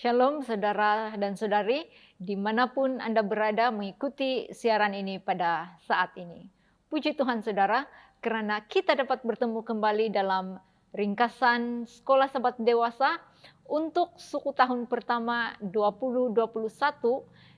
Shalom saudara dan saudari, dimanapun Anda berada mengikuti siaran ini pada saat ini. Puji Tuhan saudara, karena kita dapat bertemu kembali dalam ringkasan Sekolah Sahabat Dewasa untuk suku tahun pertama 2021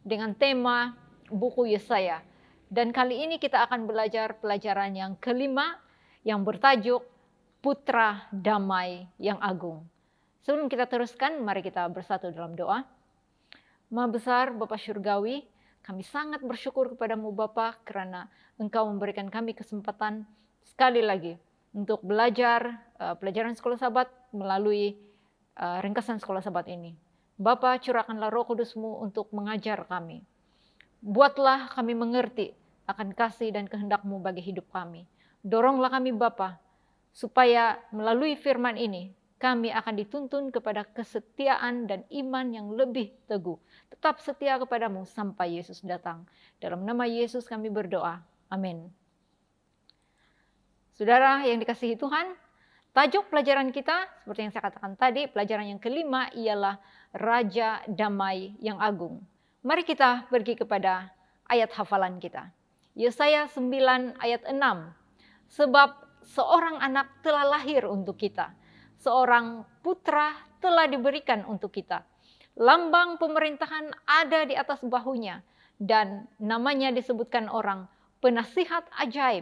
dengan tema buku Yesaya. Dan kali ini kita akan belajar pelajaran yang kelima yang bertajuk Putra Damai yang Agung. Sebelum kita teruskan, mari kita bersatu dalam doa. Maha besar Bapa Syurgawi, kami sangat bersyukur kepadamu Bapa karena Engkau memberikan kami kesempatan sekali lagi untuk belajar pelajaran Sekolah Sahabat melalui ringkasan Sekolah Sahabat ini. Bapa, curahkanlah Roh Kudus-Mu untuk mengajar kami. Buatlah kami mengerti akan kasih dan kehendak-Mu bagi hidup kami. Doronglah kami Bapa, supaya melalui firman ini, kami akan dituntun kepada kesetiaan dan iman yang lebih teguh. Tetap setia kepadamu sampai Yesus datang. Dalam nama Yesus kami berdoa. Amin. Saudara yang dikasihi Tuhan, tajuk pelajaran kita, seperti yang saya katakan tadi, pelajaran yang kelima ialah Raja Damai yang Agung. Mari kita pergi kepada ayat hafalan kita. Yesaya 9 ayat 6. Sebab seorang anak telah lahir untuk kita. Seorang putra telah diberikan untuk kita. Lambang pemerintahan ada di atas bahunya. Dan namanya disebutkan orang, penasihat ajaib,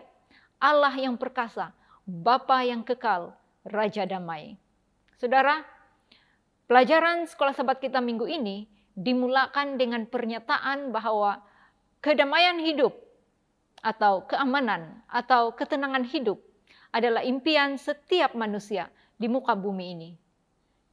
Allah yang perkasa, Bapa yang kekal, Raja Damai. Saudara, pelajaran Sekolah Sahabat kita minggu ini dimulakan dengan pernyataan bahwa kedamaian hidup atau keamanan atau ketenangan hidup adalah impian setiap manusia di muka bumi ini.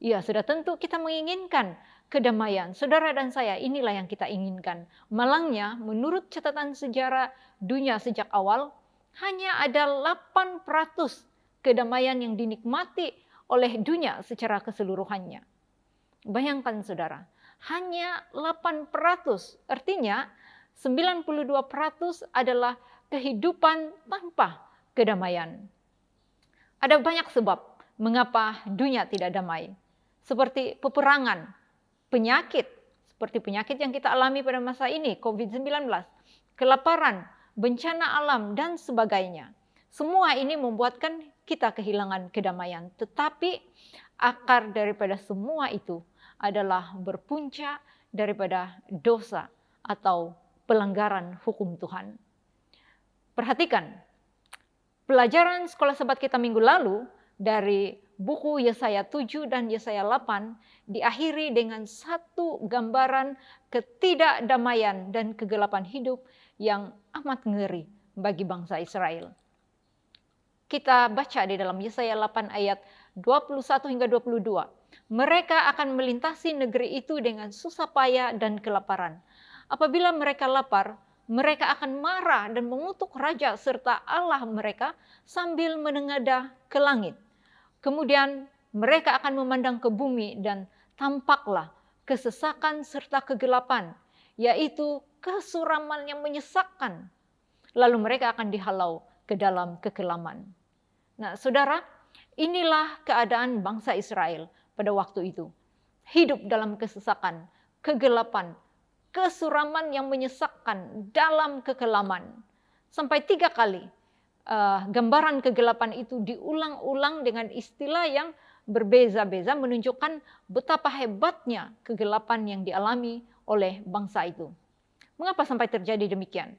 Ya, sudah tentu kita menginginkan kedamaian. Saudara dan saya, inilah yang kita inginkan. Malangnya, menurut catatan sejarah dunia sejak awal, hanya ada 8% kedamaian yang dinikmati oleh dunia secara keseluruhannya. Bayangkan saudara, hanya 8%, artinya 92% adalah kehidupan tanpa kedamaian. Ada banyak sebab mengapa dunia tidak damai. Seperti peperangan, penyakit, seperti penyakit yang kita alami pada masa ini, COVID-19, kelaparan, bencana alam, dan sebagainya. Semua ini membuatkan kita kehilangan kedamaian. Tetapi akar daripada semua itu adalah berpunca daripada dosa atau pelanggaran hukum Tuhan. Perhatikan, pelajaran Sekolah Sahabat kita minggu lalu dari buku Yesaya 7 dan Yesaya 8 diakhiri dengan satu gambaran ketidakdamaian dan kegelapan hidup yang amat ngeri bagi bangsa Israel. Kita baca di dalam Yesaya 8 ayat 21 hingga 22. Mereka akan melintasi negeri itu dengan susah payah dan kelaparan. Apabila mereka lapar, mereka akan marah dan mengutuk raja serta Allah mereka sambil menengadah ke langit. Kemudian mereka akan memandang ke bumi dan tampaklah kesesakan serta kegelapan, yaitu kesuraman yang menyesakkan. Lalu mereka akan dihalau ke dalam kekelaman. Nah, saudara, inilah keadaan bangsa Israel pada waktu itu. Hidup dalam kesesakan, kegelapan, kesuraman yang menyesakkan dalam kekelaman. Sampai 3 kali gambaran kegelapan itu diulang-ulang dengan istilah yang berbeza-beza menunjukkan betapa hebatnya kegelapan yang dialami oleh bangsa itu. Mengapa sampai terjadi demikian?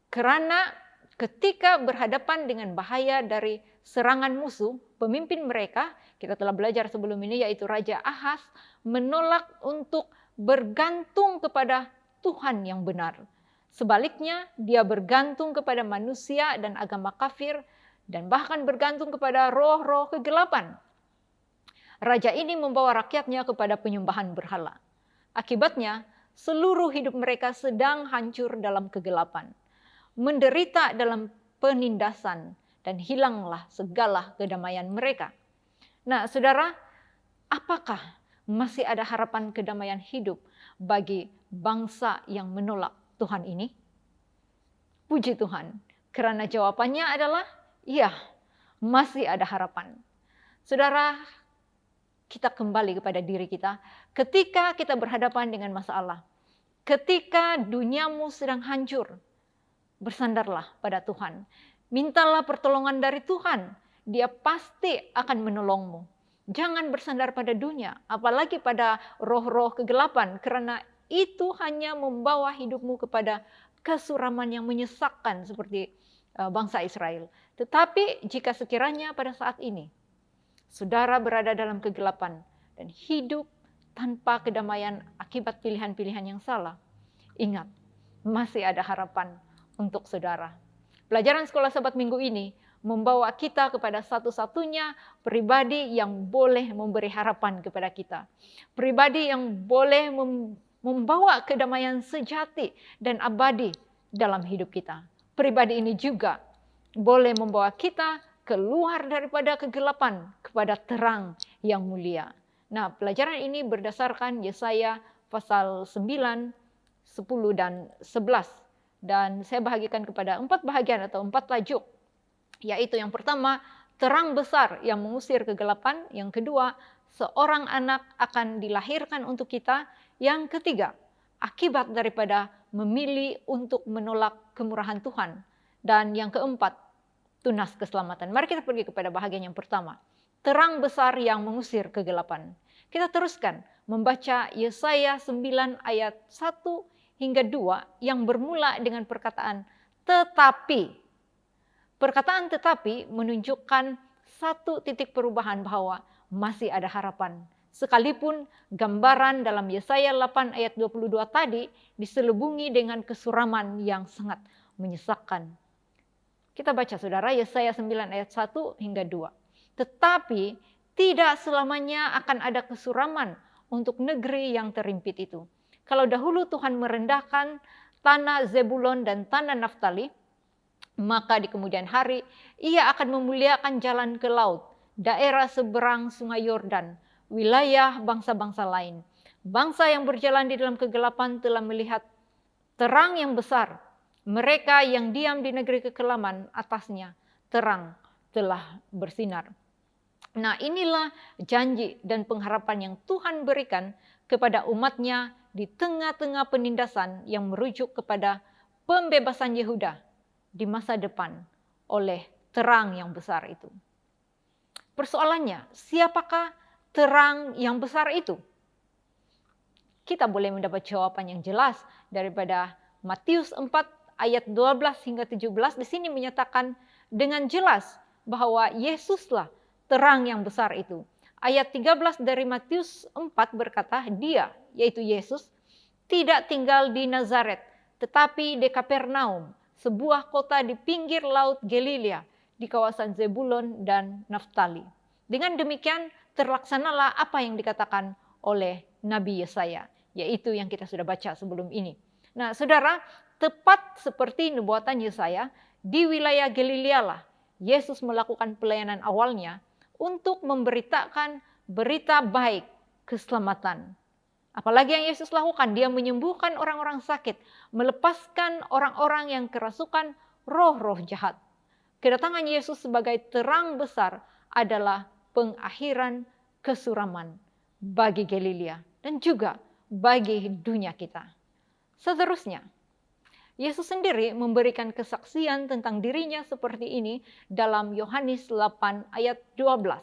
Karena ketika berhadapan dengan bahaya dari serangan musuh, pemimpin mereka, kita telah belajar sebelum ini yaitu Raja Ahaz, menolak untuk bergantung kepada Tuhan yang benar. Sebaliknya, dia bergantung kepada manusia dan agama kafir, dan bahkan bergantung kepada roh-roh kegelapan. Raja ini membawa rakyatnya kepada penyembahan berhala. Akibatnya, seluruh hidup mereka sedang hancur dalam kegelapan, menderita dalam penindasan, dan hilanglah segala kedamaian mereka. Nah, saudara, apakah masih ada harapan kedamaian hidup bagi bangsa yang menolak Tuhan ini? Puji Tuhan, karena jawabannya adalah iya, masih ada harapan. Saudara, kita kembali kepada diri kita, Ketika kita berhadapan dengan masalah, ketika duniamu sedang hancur, bersandarlah pada Tuhan. Mintalah pertolongan dari Tuhan. Dia pasti akan menolongmu. Jangan bersandar pada dunia, apalagi pada roh-roh kegelapan, karena itu hanya membawa hidupmu kepada kesuraman yang menyesakkan seperti bangsa Israel. Tetapi jika sekiranya pada saat ini, saudara berada dalam kegelapan dan hidup tanpa kedamaian akibat pilihan-pilihan yang salah, ingat, masih ada harapan untuk saudara. Pelajaran Sekolah Sabat minggu ini membawa kita kepada satu-satunya pribadi yang boleh memberi harapan kepada kita. Pribadi yang boleh membawa kedamaian sejati dan abadi dalam hidup kita. Pribadi ini juga boleh membawa kita keluar daripada kegelapan kepada terang yang mulia. Nah, pelajaran ini berdasarkan Yesaya pasal 9, 10, dan 11. Dan saya bahagikan kepada 4 bahagian atau 4 tajuk. Yaitu yang pertama, terang besar yang mengusir kegelapan. Yang kedua, seorang anak akan dilahirkan untuk kita. Yang ketiga, akibat daripada memilih untuk menolak kemurahan Tuhan. Dan yang keempat, tunas keselamatan. Mari kita pergi kepada bahagian yang pertama. Terang besar yang mengusir kegelapan. Kita teruskan membaca Yesaya 9 ayat 1 hingga 2 yang bermula dengan perkataan tetapi. Perkataan tetapi menunjukkan satu titik perubahan bahwa masih ada harapan. Sekalipun gambaran dalam Yesaya 8 ayat 22 tadi diselubungi dengan kesuraman yang sangat menyesakkan. Kita baca saudara Yesaya 9 ayat 1 hingga 2. Tetapi tidak selamanya akan ada kesuraman untuk negeri yang terimpit itu. Kalau dahulu Tuhan merendahkan tanah Zebulon dan tanah Naftali, maka di kemudian hari ia akan memuliakan jalan ke laut, daerah seberang sungai Yordan, wilayah bangsa-bangsa lain. Bangsa yang berjalan di dalam kegelapan telah melihat terang yang besar. Mereka yang diam di negeri kekelaman atasnya, terang telah bersinar. Nah, inilah janji dan pengharapan yang Tuhan berikan kepada umatnya di tengah-tengah penindasan yang merujuk kepada pembebasan Yehuda di masa depan oleh terang yang besar itu. Persoalannya, siapakah terang yang besar itu? Kita boleh mendapat jawaban yang jelas daripada Matius 4 ayat 12 hingga 17. Di sini menyatakan dengan jelas bahwa Yesuslah terang yang besar itu. Ayat 13 dari Matius 4 berkata, dia, yaitu Yesus, tidak tinggal di Nazaret, tetapi di Kapernaum, sebuah kota di pinggir laut Galilea, di kawasan Zebulon dan Naftali. Dengan demikian terlaksanalah apa yang dikatakan oleh Nabi Yesaya, yaitu yang kita sudah baca sebelum ini. Nah, saudara, tepat seperti nubuatan Yesaya, di wilayah Galilea lah Yesus melakukan pelayanan awalnya untuk memberitakan berita baik keselamatan. Apalagi yang Yesus lakukan, dia menyembuhkan orang-orang sakit, melepaskan orang-orang yang kerasukan roh-roh jahat. Kedatangan Yesus sebagai terang besar adalah pengakhiran kesuraman bagi Galilea dan juga bagi dunia kita. Seterusnya, Yesus sendiri memberikan kesaksian tentang dirinya seperti ini dalam Yohanes 8 ayat 12.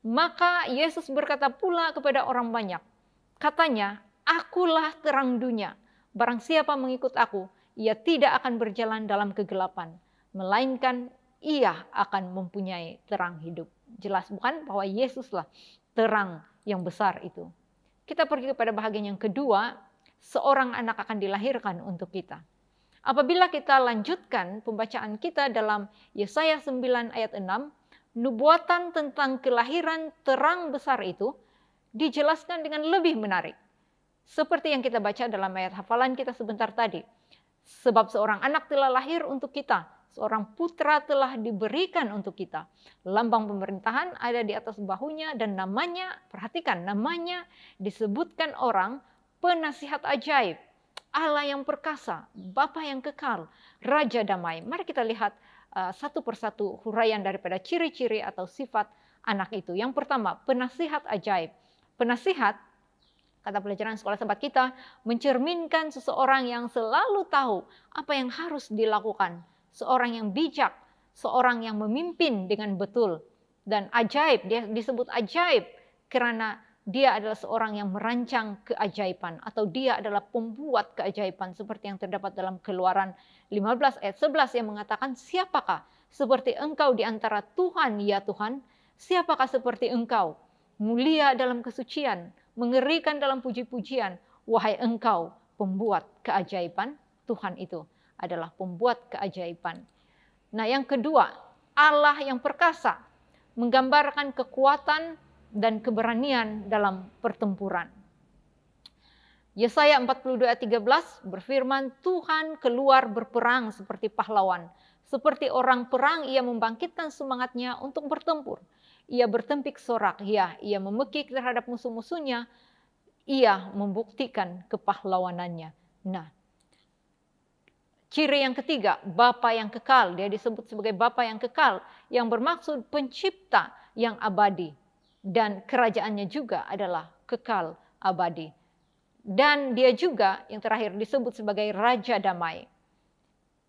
Maka Yesus berkata pula kepada orang banyak, katanya, akulah terang dunia. Barang siapa mengikut aku, ia tidak akan berjalan dalam kegelapan, melainkan ia akan mempunyai terang hidup. Jelas bukan bahwa Yesuslah terang yang besar itu. Kita pergi kepada bahagian yang kedua, seorang anak akan dilahirkan untuk kita. Apabila kita lanjutkan pembacaan kita dalam Yesaya 9 ayat 6, nubuatan tentang kelahiran terang besar itu dijelaskan dengan lebih menarik. Seperti yang kita baca dalam ayat hafalan kita sebentar tadi. Sebab seorang anak telah lahir untuk kita, seorang putra telah diberikan untuk kita. Lambang pemerintahan ada di atas bahunya dan namanya, perhatikan, namanya disebutkan orang penasihat ajaib, Allah yang perkasa, Bapa yang kekal, Raja damai. Mari kita lihat satu persatu huraian daripada ciri-ciri atau sifat anak itu. Yang pertama, penasihat ajaib. Penasihat Kata pelajaran sekolah sahabat kita, mencerminkan seseorang yang selalu tahu apa yang harus dilakukan. Seorang yang bijak, seorang yang memimpin dengan betul. Dan ajaib, dia disebut ajaib karena dia adalah seorang yang merancang keajaiban atau dia adalah pembuat keajaiban seperti yang terdapat dalam Keluaran 15 ayat 11 yang mengatakan, siapakah seperti engkau di antara Tuhan ya Tuhan? Siapakah seperti engkau? Mulia dalam kesucian, mengerikan dalam puji-pujian, wahai engkau pembuat keajaiban. Tuhan itu adalah pembuat keajaiban. Nah, yang kedua, Allah yang perkasa, menggambarkan kekuatan dan keberanian dalam pertempuran. Yesaya 42 ayat 13 berfirman, Tuhan keluar berperang seperti pahlawan. Seperti orang perang, ia membangkitkan semangatnya untuk bertempur. Ia bertempik sorak, ia memekik terhadap musuh-musuhnya, ia membuktikan kepahlawanannya. Nah, ciri yang ketiga, Bapa yang kekal. Dia disebut sebagai Bapa yang kekal, yang bermaksud pencipta yang abadi. Dan kerajaannya juga adalah kekal abadi. Dan dia juga yang terakhir disebut sebagai Raja Damai.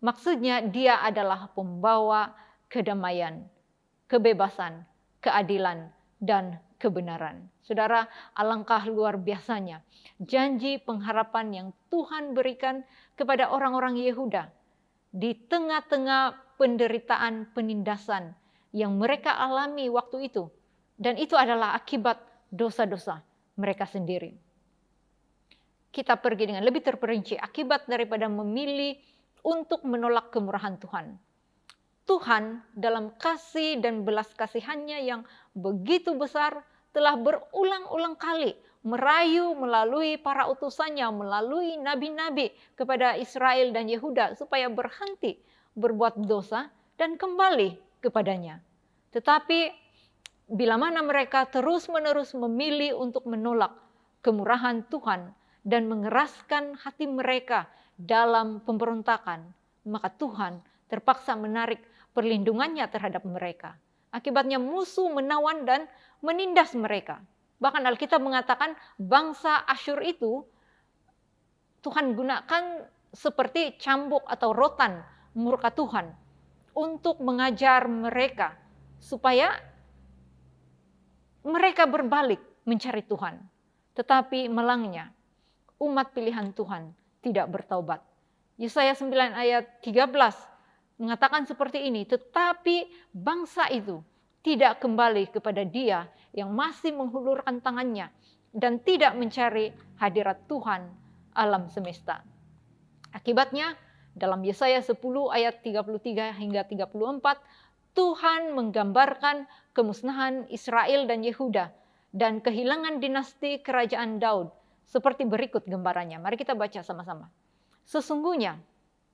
Maksudnya dia adalah pembawa kedamaian, kebebasan, keadilan, dan kebenaran. Saudara, alangkah luar biasanya janji pengharapan yang Tuhan berikan kepada orang-orang Yehuda di tengah-tengah penderitaan penindasan yang mereka alami waktu itu. Dan itu adalah akibat dosa-dosa mereka sendiri. Kita pergi dengan lebih terperinci akibat daripada memilih untuk menolak kemurahan Tuhan. Tuhan dalam kasih dan belas kasihannya yang begitu besar telah berulang-ulang kali merayu melalui para utusannya, melalui nabi-nabi kepada Israel dan Yehuda supaya berhenti berbuat dosa dan kembali kepadanya. Tetapi bila mana mereka terus-menerus memilih untuk menolak kemurahan Tuhan dan mengeraskan hati mereka dalam pemberontakan, maka Tuhan terpaksa menarik perlindungannya terhadap mereka. Akibatnya musuh menawan dan menindas mereka. Bahkan Alkitab mengatakan bangsa Asyur itu Tuhan gunakan seperti cambuk atau rotan murka Tuhan untuk mengajar mereka supaya mereka berbalik mencari Tuhan. Tetapi malangnya umat pilihan Tuhan tidak bertaubat. Yesaya 9 ayat 13 mengatakan seperti ini, tetapi bangsa itu tidak kembali kepada Dia yang masih menghulurkan tangannya dan tidak mencari hadirat Tuhan alam semesta. Akibatnya dalam Yesaya 10 ayat 33 hingga 34, Tuhan menggambarkan kemusnahan Israel dan Yehuda dan kehilangan dinasti kerajaan Daud seperti berikut gambarannya. Mari kita baca sama-sama. Sesungguhnya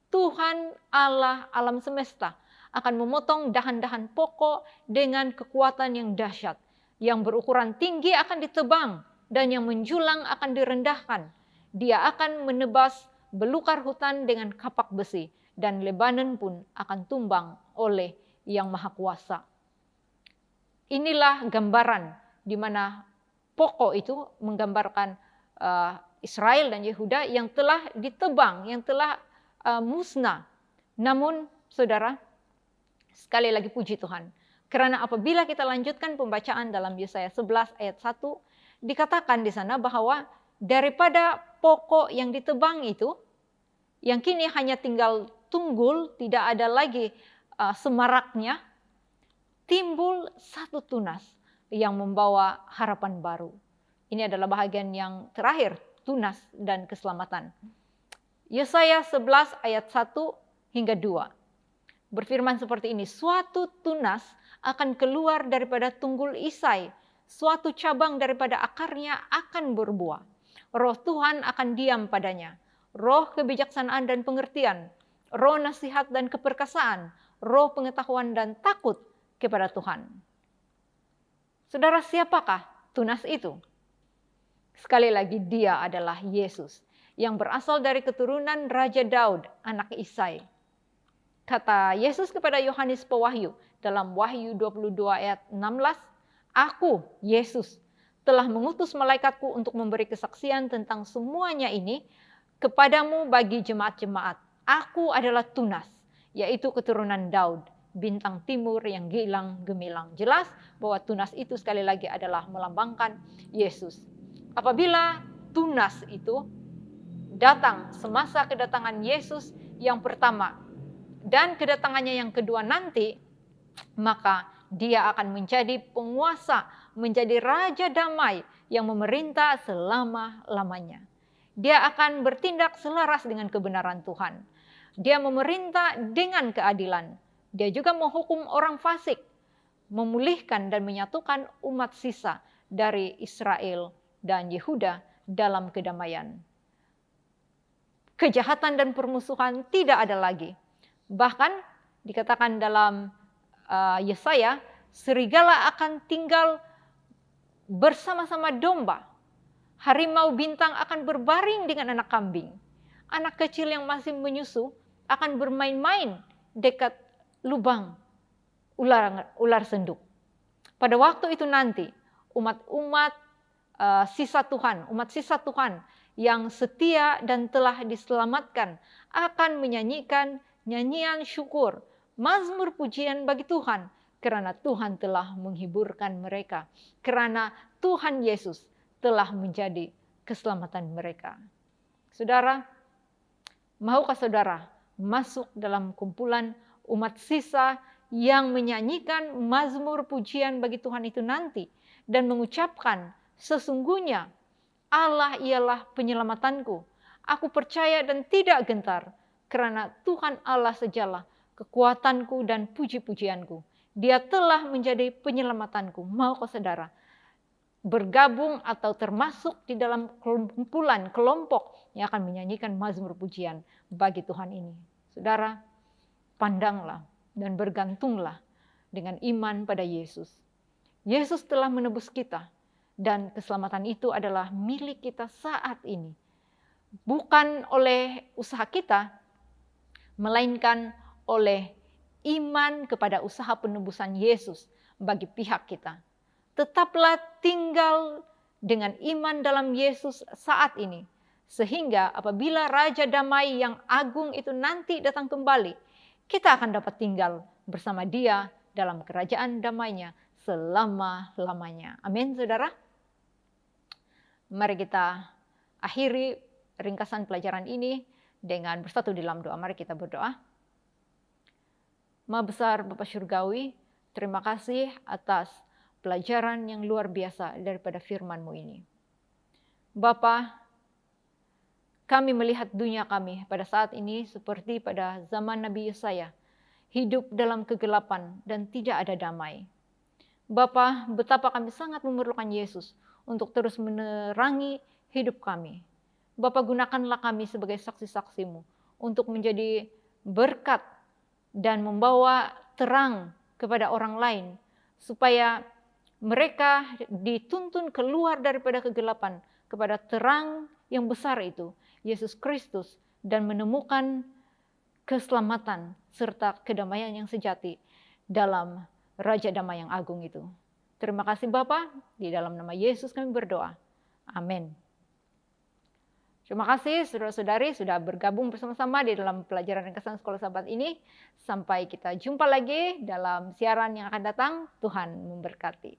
Tuhan Allah alam semesta akan memotong dahan-dahan pokok dengan kekuatan yang dahsyat. Yang berukuran tinggi akan ditebang dan yang menjulang akan direndahkan. Dia akan menebas belukar hutan dengan kapak besi dan Lebanon pun akan tumbang oleh Yang Maha Kuasa. Inilah gambaran di mana pokok itu menggambarkan Israel dan Yehuda yang telah ditebang, yang telah musnah. Namun saudara, sekali lagi puji Tuhan. Karena apabila kita lanjutkan pembacaan dalam Yesaya 11 ayat 1, dikatakan di sana bahwa daripada pokok yang ditebang itu, yang kini hanya tinggal tunggul, tidak ada lagi semaraknya, timbul satu tunas yang membawa harapan baru. Ini adalah bahagian yang terakhir, tunas dan keselamatan. Yesaya 11 ayat 1 hingga 2. Berfirman seperti ini, suatu tunas akan keluar daripada tunggul Isai, suatu cabang daripada akarnya akan berbuah. Roh Tuhan akan diam padanya, roh kebijaksanaan dan pengertian, roh nasihat dan keperkasaan, roh pengetahuan dan takut kepada Tuhan. Saudara, siapakah tunas itu? Sekali lagi, Dia adalah Yesus yang berasal dari keturunan Raja Daud, anak Isai. Kata Yesus kepada Yohanes Pewahyu dalam Wahyu 22 ayat 16, Aku, Yesus, telah mengutus malaikatku untuk memberi kesaksian tentang semuanya ini kepadamu bagi jemaat-jemaat. Aku adalah Tunas, yaitu keturunan Daud, bintang timur yang gilang gemilang. Jelas bahwa Tunas itu sekali lagi adalah melambangkan Yesus. Apabila Tunas itu datang semasa kedatangan Yesus yang pertama dan kedatangannya yang kedua nanti, maka dia akan menjadi penguasa, menjadi raja damai yang memerintah selama-lamanya. Dia akan bertindak selaras dengan kebenaran Tuhan. Dia memerintah dengan keadilan. Dia juga menghukum orang fasik, memulihkan dan menyatukan umat sisa dari Israel dan Yehuda dalam kedamaian. Kejahatan dan permusuhan tidak ada lagi. Bahkan dikatakan dalam Yesaya, serigala akan tinggal bersama-sama domba. Harimau bintang akan berbaring dengan anak kambing. Anak kecil yang masih menyusu akan bermain-main dekat lubang ular senduk. Pada waktu itu nanti, umat sisa Tuhan yang setia dan telah diselamatkan akan menyanyikan nyanyian syukur, mazmur pujian bagi Tuhan, karena Tuhan telah menghiburkan mereka, karena Tuhan Yesus telah menjadi keselamatan mereka. Saudara, maukah saudara masuk dalam kumpulan umat sisa yang menyanyikan mazmur pujian bagi Tuhan itu nanti dan mengucapkan, sesungguhnya Allah ialah penyelamatanku. Aku percaya dan tidak gentar, karena Tuhan Allah sajalah kekuatanku dan puji-pujianku. Dia telah menjadi penyelamatanku. Maukah saudara bergabung atau termasuk di dalam kumpulan, kelompok yang akan menyanyikan mazmur pujian bagi Tuhan ini? Saudara, pandanglah dan bergantunglah dengan iman pada Yesus. Yesus telah menebus kita. Dan keselamatan itu adalah milik kita saat ini. Bukan oleh usaha kita, melainkan oleh iman kepada usaha penebusan Yesus bagi pihak kita. Tetaplah tinggal dengan iman dalam Yesus saat ini. Sehingga apabila Raja Damai yang agung itu nanti datang kembali, kita akan dapat tinggal bersama Dia dalam kerajaan damai-Nya selama-lamanya. Amin, saudara. Mari kita akhiri ringkasan pelajaran ini dengan bersatu di dalam doa. Mari kita berdoa. Maha besar Bapa Surgawi, terima kasih atas pelajaran yang luar biasa daripada firman-Mu ini. Bapa, kami melihat dunia kami pada saat ini seperti pada zaman Nabi Yesaya, hidup dalam kegelapan dan tidak ada damai. Bapa, betapa kami sangat memerlukan Yesus untuk terus menerangi hidup kami. Bapa, gunakanlah kami sebagai saksi-saksi-Mu untuk menjadi berkat dan membawa terang kepada orang lain, supaya mereka dituntun keluar daripada kegelapan kepada terang yang besar itu, Yesus Kristus, dan menemukan keselamatan serta kedamaian yang sejati dalam Raja Damai yang agung itu. Terima kasih Bapa, di dalam nama Yesus kami berdoa. Amin. Terima kasih saudara-saudari sudah bergabung bersama-sama di dalam pelajaran ringkasan Sekolah Sahabat ini. Sampai kita jumpa lagi dalam siaran yang akan datang. Tuhan memberkati.